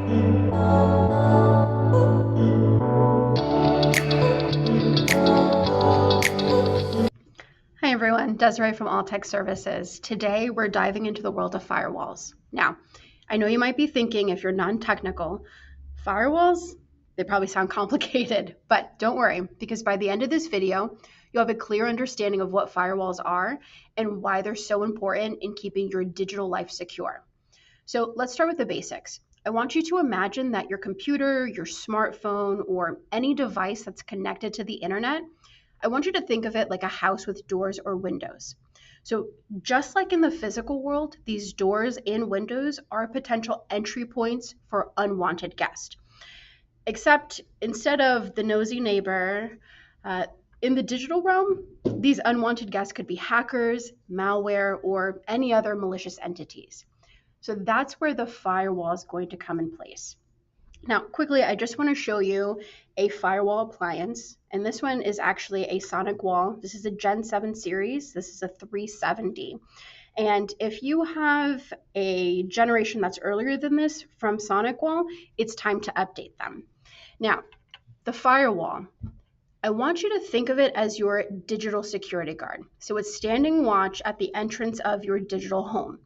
Hi everyone, Desiree from Alltek Services. Today we're diving into the world of firewalls. Now, I know you might be thinking, if you're non-technical, firewalls, they probably sound complicated, but don't worry, because by the end of this video, you'll have a clear understanding of what firewalls are and why they're so important in keeping your digital life secure. So let's start with the basics. I want you to imagine that your computer, your smartphone, or any device that's connected to the internet, I want you to think of it like a house with doors or windows. So just like in the physical world, these doors and windows are potential entry points for unwanted guests. Except instead of the nosy neighbor, in the digital realm, these unwanted guests could be hackers, malware, or any other malicious entities. So that's where the firewall is going to come in place. Now, quickly, I just want to show you a firewall appliance, and this one is actually a Sonic Wall. This is a Gen 7 series. This is a 370. And if you have a generation that's earlier than this from Sonic Wall, it's time to update them. Now, the firewall, I want you to think of it as your digital security guard. So it's standing watch at the entrance of your digital home.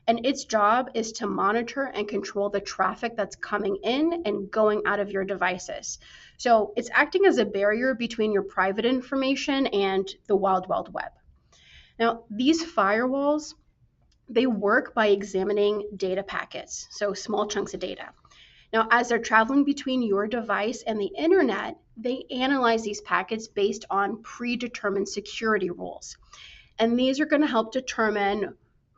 And its job is to monitor and control the traffic that's coming in and going out of your devices. So it's acting as a barrier between your private information and the wild, wild web. Now, these firewalls, they work by examining data packets, so small chunks of data. Now, as they're traveling between your device and the internet, they analyze these packets based on predetermined security rules. And these are going to help determine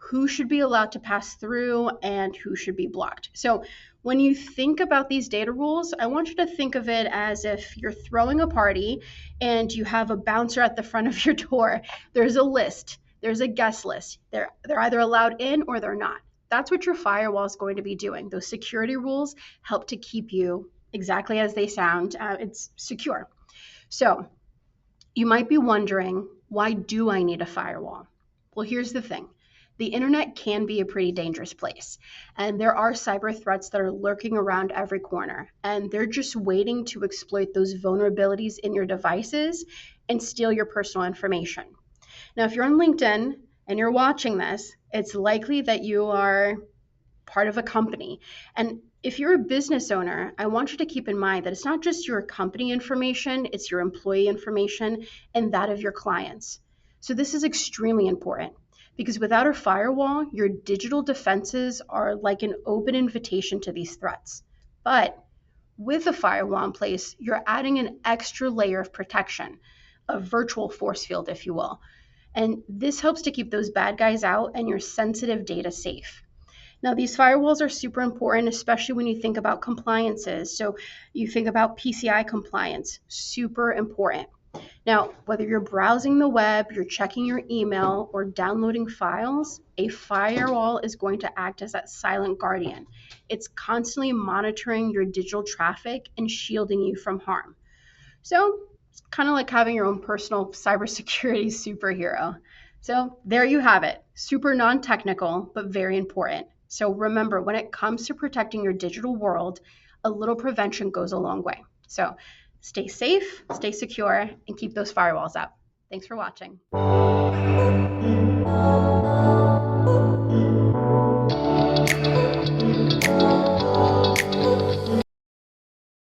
who should be allowed to pass through and who should be blocked. So when you think about these data rules, I want you to think of it as if you're throwing a party and you have a bouncer at the front of your door. There's a list, there's a guest list. They're either allowed in or they're not. That's what your firewall is going to be doing. Those security rules help to keep you, exactly as they sound, it's secure. So you might be wondering, why do I need a firewall? Well, here's the thing. The internet can be a pretty dangerous place, and there are cyber threats that are lurking around every corner, and they're just waiting to exploit those vulnerabilities in your devices and steal your personal information. Now, if you're on LinkedIn and you're watching this, it's likely that you are part of a company. And if you're a business owner, I want you to keep in mind that it's not just your company information, it's your employee information and that of your clients. So this is extremely important, because without a firewall, your digital defenses are like an open invitation to these threats. But with a firewall in place, you're adding an extra layer of protection, a virtual force field, if you will. And this helps to keep those bad guys out and your sensitive data safe. Now, these firewalls are super important, especially when you think about compliances. So you think about PCI compliance, super important. Now, whether you're browsing the web, you're checking your email, or downloading files, a firewall is going to act as that silent guardian. It's constantly monitoring your digital traffic and shielding you from harm. So it's kind of like having your own personal cybersecurity superhero. So there you have it. Super non-technical, but very important. So remember, when it comes to protecting your digital world, a little prevention goes a long way. So stay safe, stay secure, and keep those firewalls up. Thanks for watching.